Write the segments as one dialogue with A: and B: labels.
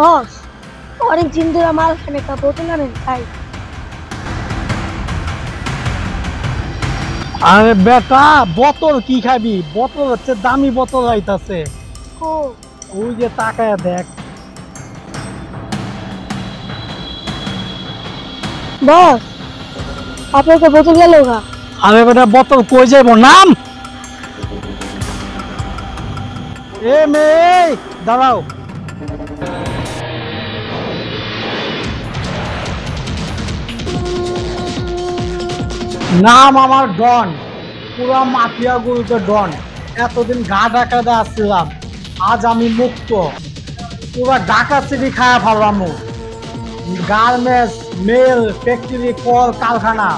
A: বস, অনেক দিন ধরে মাল খানে একটা বোতল আনেন তাই।
B: আরে বেটা, বোতল কি খাবি? বোতল হচ্ছে দামি বোতল আইতাছে।
A: ও
B: ওই যে তাকায় দেখ।
A: বস, আপনাকে বোতল গেল গা।
B: আরে বেটা, বোতল কই যাইব? নাম এ মেয়ে, দাঁড়াও। নাম আমার ডন, পুরা মাফিয়া গুরুতে ডন। এতদিন গা ডাকাতে আসছিলাম, আজ আমি মুক্ত। পুরা ঢাকা সিটি খায়া ফেললাম। গার্মেন্টস, মেল, ফ্যাক্টরি, কল কারখানা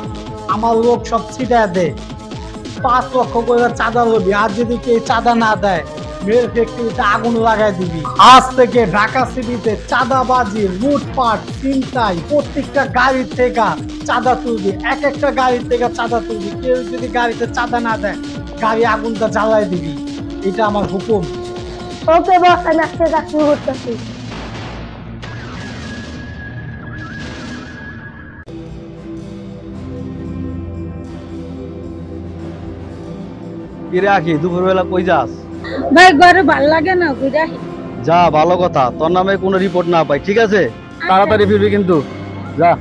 B: আমার লোক সব ছিটায় দে। 5 লক্ষ করে চাঁদা লবি, আর যদি কেউ চাঁদা না দেয় মেল ফ্যাক্টরিতে আগুন লাগাই দিবি। আজ থেকে ঢাকা সিটিতে চাঁদাবাজি, লুটপাট, ছিনতাই, প্রত্যেকটা গাড়ির থেকে চাঁদা তুলবি। একটা গাড়ির থেকে চাঁদা তুলবি। কেউ যদি গাড়িতে চাঁদা না দেয় গাড়ি আগুনটা জ্বালাই দিবি। এটা আমার হুকুম।
A: ওকে বস, আমি আজকে কাজ শুরু করতেছি।
C: কিরে আখি, দুপুরবেলা কই যাস?
A: ভাই ঘরে ভাল লাগে না, ঘুরে
C: যা, ভালো কথা। তোর নামে কোনো রিপোর্ট না পাই, ঠিক আছে? তাড়াতাড়ি ফিরবি কিন্তু, যা।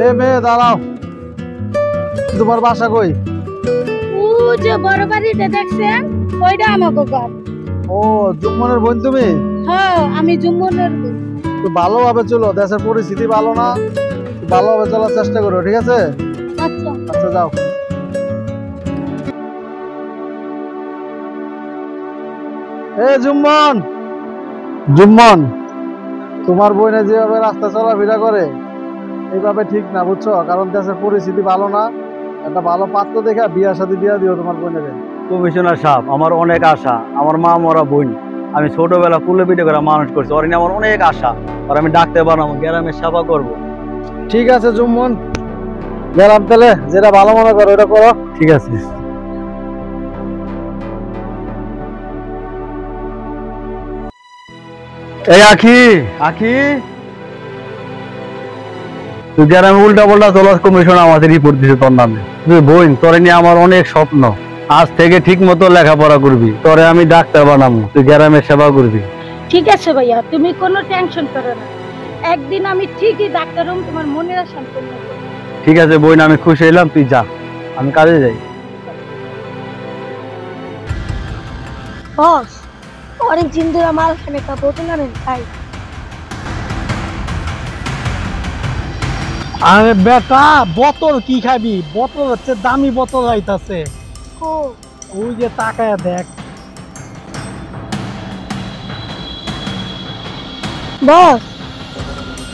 C: এ মেয়ে, দাঁড়াও। তোমার বাসা কই?
A: ও যে বড় বাড়িতে দেখছেন, ওইটা আমাকে ঘর।
C: ও, জুম্মনের বোন তুমি?
A: হ্যাঁ, আমি জুম্মনের।
C: তো ভালোভাবে চলো, দেশের পরিস্থিতি ভালো না। ভালোভাবে চলার চেষ্টা করো, ঠিক আছে?
A: আচ্ছা
C: আচ্ছা, যাও। এ জুম্মন, জুম্মন, তোমার বোনে যেভাবে রাস্তা চলাফেরা করে এইভাবে ঠিক না, বুঝছো? কারণ দেশের পরিস্থিতি ভালো না। একটা ভালো পাত্র দেখে বিয়ার সাথে বিয়া দিও তোমার বোনের। কমিশনার সাহেব, আমার অনেক আশা। আমার মা মরা বোন, আমি ছোটবেলা কুলে পিঠে করে মানুষ করছি। ওর নিয়ে আমার অনেক আশা। আর আমি ডাকতে পারবো, গ্রামের সেবা করব। ঠিক আছে জুম্মন, গেলাম তাহলে। যেটা ভালো মনে করো ওটা করো, ঠিক আছে? এই আখি, আখি, তুই গ্রামে উল্টা পাল্টা চলার কমিশন আমাদের রিপোর্ট দিছে তোর নামে। তুই বোন, তোরে নিয়ে আমার অনেক স্বপ্ন। আজ থেকে ঠিক মতো লেখাপড়া করবি। তোরে আমি ডাক্তার বানাবো, তুই গ্রামের সেবা করবি।
A: ঠিক আছে ভাইয়া, তুমি কোনো টেনশন করো না। একদিন আমি ঠিকই ডাক্তার হম, তোমার মনের আশা পূর্ণ করব।
C: ঠিক আছে বোন, আমি খুশি হইলাম। তুই যা, আমি কাজে যাই।
A: বস, অনেক দিন ধরে মাল খানে একটা বোতল আনেন তাই।
B: আরে বেটা, বোতল কি খাবি? বোতল হচ্ছে দামি বোতল আইতাছে।
A: ও
B: ওই যে তাকায় দেখ।
A: বস,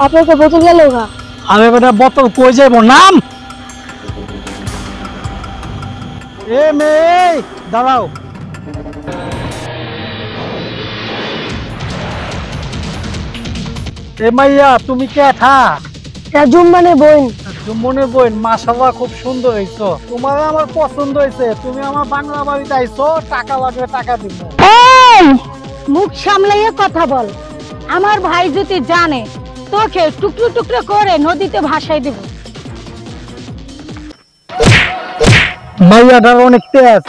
A: আপনাকে বোতল গেল গা।
B: আরে বেটা, বোতল কই যাইব? নাম এ মেয়ে, দাঁড়াও। এ মাইয়া, তুমি কে থা?
A: জুম্মানের বোন।
B: জুম্মনের বোন, মাশাআল্লাহ খুব সুন্দর হইছো। তোমার আমার পছন্দ হয়েছে। তুমি আমার বাংলা বাড়িতে আইছো, টাকা লাগবে টাকা দিব।
A: এই, মুখ সামলাইয়ে কথা বল। আমার ভাই যদি জানে, তোকে টুকরো টুকরো করে নদীতে ভাসাই দেব।
B: মাইয়াটার অনেক তেজ,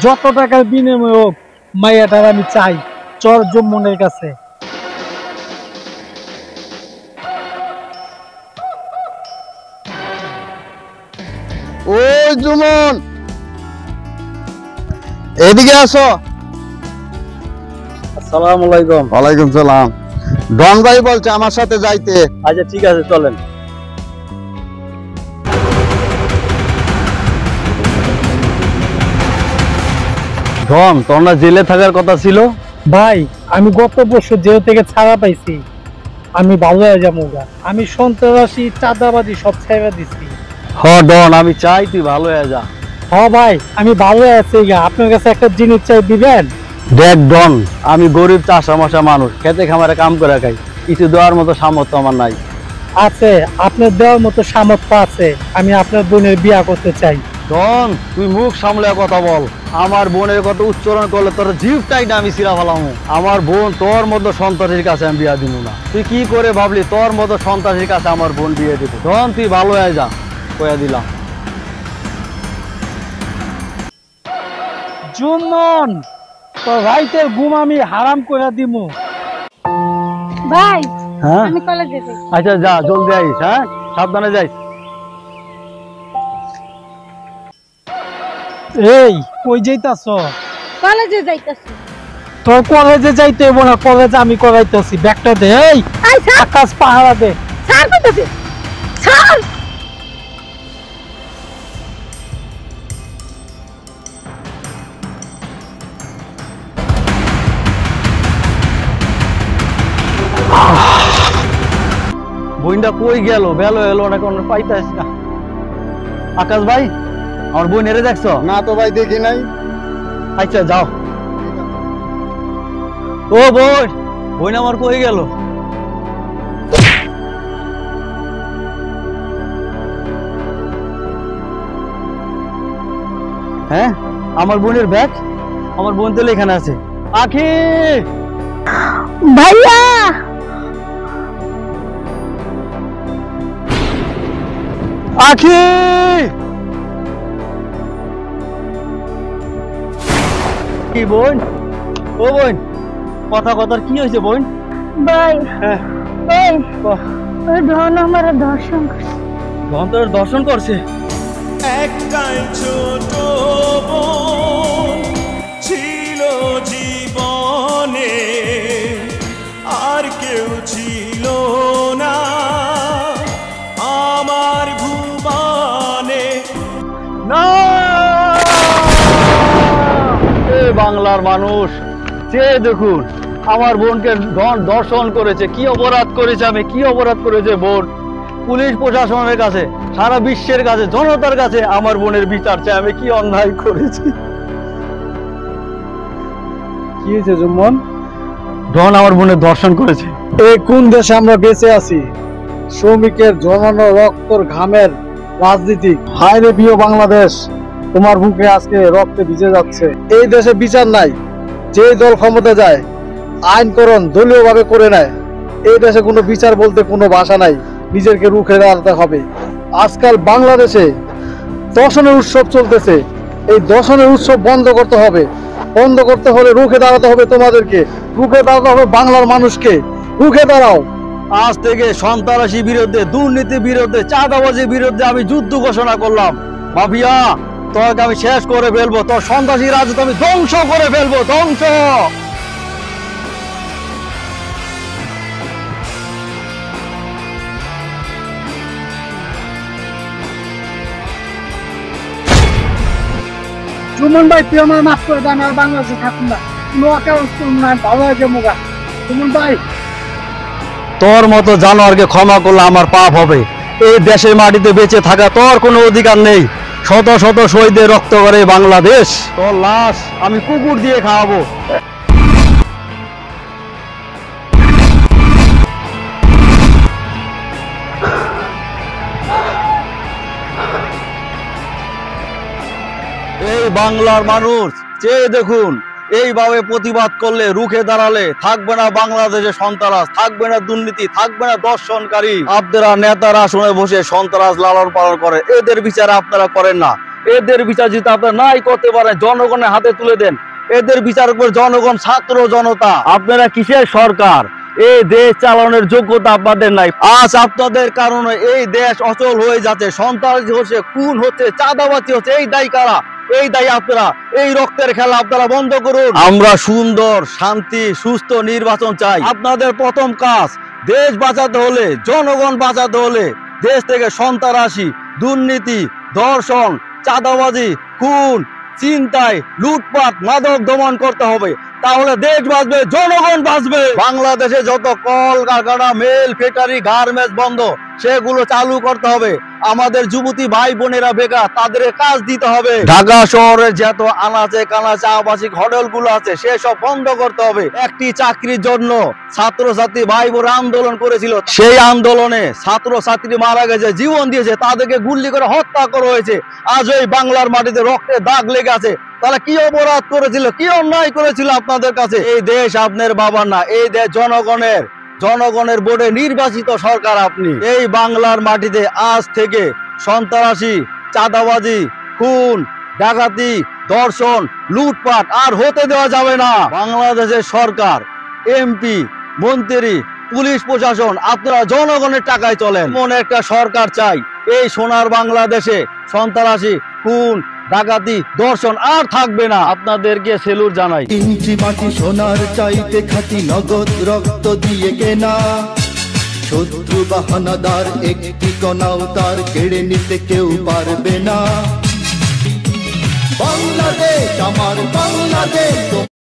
B: যত টাকার বিনিময় হোক মাইয়াটার আমি চাই। চল জুম্মনের কাছে।
C: ওই জুমন, এদিকে আসো। আসসালামু আলাইকুম। ওয়ালাইকুম সালাম। ডন ভাই বলছে আমার সাথে যাইতে। আচ্ছা ঠিক আছে, চলেন। ডন, তোর না জেলে থাকার কথা ছিল?
B: ভাই, আমি গত বছর জেল থেকে ছাড়া পাইছি। আমি ভালো হয়ে যাবো গা। আমি সন্ত্রাসী, চাঁদাবাজি সব ছেড়ে দিছি।
C: হ ডন, আমি চাই তুই ভালো হয়ে যা।
B: হ্যাঁ ভাই, আমি ভালো আছি গা। আপনার কাছে একটা জিনিস চাই, দিবেন?
C: দেখ ডন, আমি গরিব চাষা মশা মানুষ, খেতে খামারে কাম করে খাই। কিছু দেওয়ার মতো সামর্থ্য আমার নাই।
B: আছে, আপনার দেওয়ার মতো সামর্থ্য আছে। আমি আপনার বোনের বিয়া করতে চাই।
C: ডন তুই মুখ সামলে কথা বল। আমার বোনের কথা উচ্চারণ করলে তোর জিভটাই না আমি ছিঁড়া ফেলাম। আমার বোন তোর মতো সন্ত্রাসীর কাছে আমি বিয়া দিব না। তুই কি করে ভাবলি তোর মতো সন্ত্রাসীর কাছে আমার বোন বিয়ে দিব? ডন তুই ভালো হয়ে যা, কয়া দিলাম।
B: জুমন তোর রাইতের ঘুম আমি হারাম করে দিমু।
A: ভাই
C: হ্যাঁ
A: আমি কলেজে যাই।
C: আচ্ছা যা, জলদি আইস, হ্যাঁ সাবধানে যাইস।
B: এই কই যাইতাছ?
A: কলেজে যাইতাছি।
B: তোর কলেজে যাইতে হইব না, কলেজে আমি করাইতেছি। ব্যাগটা দে। এই
A: আই স্যার,
B: আকাশ পাহারা দে।
A: স্যার কইতাছি। স্যার
C: বোনটা কই গেল? বেলো এলো না, কোন পাইতাস না। আকাশ ভাই আমার বোন এরে দেখছো?
D: না তো ভাই দেখি নাই।
C: আচ্ছা যাও। ও বোন, বোন আমার কই গেল? হ্যাঁ আমার বোনের ব্যাগ, আমার বোন তো এখানে আছে। আখি
A: ভাইয়া
C: আখি কি বোন? ও বোন, কথা কথার কি হয়েছে বোন?
A: ভাই
C: হ্যাঁ
A: এই ওই ধন আমার দর্শন করছে।
C: ধনতের দর্শন করছে?
E: একটাই ছোট বোন ছিল জীবনে, আর কেউ ছিল না আমার ভুবনে।
C: না এ বাংলার মানুষ, যে দেখুন আমার বোনকে দর্শন করেছে। কি অপরাধ করেছে আমি? কি অপরাধ করেছে বোন? পুলিশ প্রশাসনের কাছে, সারা বিশ্বের কাছে, জনতার কাছে আমার বোনের বিচার চাই। আমি কি অন্যায় করেছি?
B: কি হয়েছে জুমন?
C: ডন আমার বোনের দর্শন করেছে।
B: এই কোন দেশে আমরা বেঁচে আছি? শ্রমিকের জমানো রক্তর ঘামের রাজনীতি। হায় রে প্রিয় বাংলাদেশ, তোমার বুকে আজকে রক্তে ভিজে যাচ্ছে। এই দেশে বিচার নাই। যে দল ক্ষমতা যায় আইনকরণ দলীয় ভাবে করে নেয়। এই দেশে কোনো বিচার বলতে কোনো ভাষা নাই। নিজেকে রুখে দাঁড়াতে হবে। আজকাল বাংলাদেশে দর্শনের উৎসব চলতেছে। এই দর্শনের উৎসব বন্ধ করতে হবে। বন্ধ করতে হলে রুখে দাঁড়াতে হবে তোমাদেরকে, রুখে দাঁড়াতে হবে বাংলার মানুষকে। রুখে দাঁড়াও।
C: আজ থেকে সন্ত্রাসী বিরুদ্ধে, দুর্নীতি বিরুদ্ধে, চাঁদাবাজির বিরুদ্ধে আমি যুদ্ধ ঘোষণা করলাম। মাফিয়া তোকে আমি শেষ করে ফেলবো। তোর সন্ত্রাসী রাজত্ব আমি ধ্বংস করে ফেলবো, ধ্বংস।
B: সুমন ভাই তুই আমার মাফ করে দেন, আর বাংলাদেশে থাকুন না। কোনো আকাশ না, ভালো হয়ে যাবো গা। সুমন ভাই
C: তোর মতো জানোয়ারকে ক্ষমা করলে আমার পাপ হবে। এই দেশের মাটিতে বেঁচে থাকা তোর কোনো অধিকার নেই। শত শত শহীদের রক্ত করে বাংলাদেশ। তোর লাশ আমি কুকুর দিয়ে খাওয়াবো। এই বাংলার মানুষ চেয়ে দেখুন, এইভাবে প্রতিবাদ করলে, রুখে দাঁড়ালে থাকবে না বাংলাদেশে সন্ত্রাস, থাকবে না দুর্নীতি, থাকবে না দর্শনকারী। আপনারা নেতারা শুনে বসে সন্ত্রাস লালন পালন করে, এদের বিচার আপনারা করেন না। এদের বিচার যদি আপনারা নাই করতে পারেন, জনগণের হাতে তুলে দেন। এদের বিচার করে জনগণ, ছাত্র জনতা। আপনারা কিসের সরকার? এই দেশ চালানোর যোগ্যতা আপনাদের নাই। আজ আপনাদের কারণে এই দেশ অচল হয়ে যাচ্ছে। সন্ত্রাসী হচ্ছে, খুন হচ্ছে, চাঁদাবাজি হচ্ছে। এই দায়ী কারা? এই দায়ী আপনারা। এই রক্তের খেলা আপনারা বন্ধ করুন। আমরা সুন্দর, শান্তি, সুস্থ নির্বাচন চাই। আপনাদের প্রথম কাজ, দেশ বাঁচাতে হলে, জনগণ বাঁচাতে হলে দেশ থেকে সন্ত্রাসী, দুর্নীতি, ধর্ষণ, চাঁদাবাজি, খুন, ছিনতাই, লুটপাট, মাদক দমন করতে হবে। তাহলে দেশ বাঁচবে, জনগণ বাঁচবে। বাংলাদেশে যত কল কারখানা, মেল ফ্যাক্টরি, গার্মেন্টস বন্ধ, সেগুলো চালু করতে হবে। আমাদের যুবতী ভাই বোনেরা বেকার, তাদের কাজ দিতে হবে। ঢাকা শহরের যত আনাচে কানাচে আবাসিক হোটেলগুলো আছে সেসব বন্ধ করতে হবে। একটি চাকরির জন্য ছাত্রছাত্রী ভাই বোনেরা আন্দোলন করেছিল, সেই আন্দোলনে ছাত্রছাত্রী মারা গেছে, জীবন দিয়েছে, তাদেরকে গুলি করে হত্যা করা হয়েছে। আজ এই বাংলার মাটিতে রক্তের দাগ লেগে আছে। তারা কি অপরাধ করেছিল, কি অন্যায় করেছিল আপনাদের কাছে? এই দেশ আপনার বাবার না, এই দেশ জনগণের। জনগণের ভোটে নির্বাচিত সরকার আপনি। এই বাংলার মাটিতে আজ থেকে সন্ত্রাসী, চাঁদাবাজি, খুন, ডাকাতি, ধর্ষণ, লুটপাট আর হতে দেওয়া যাবে না। বাংলাদেশের সরকার, এমপি, মন্ত্রী, পুলিশ প্রশাসন আপনারা জনগণের টাকায় চলেন। এমন একটা সরকার চাই এই সোনার বাংলাদেশে সন্ত্রাসী, খুন, ডাকাতি, ধর্ষণ আর থাকবে না। আপনাদেরকে সেলুট জানাই।
D: ইঞ্চি মাটি সোনার চাইতে খাঁটি, নগদ রক্ত দিয়ে কেনা। শত্রু বাহানাদার একটি কণাও তার কেড়ে নিতে কেউ পারবে না। বাংলাদেশ আমার বাংলাদেশ।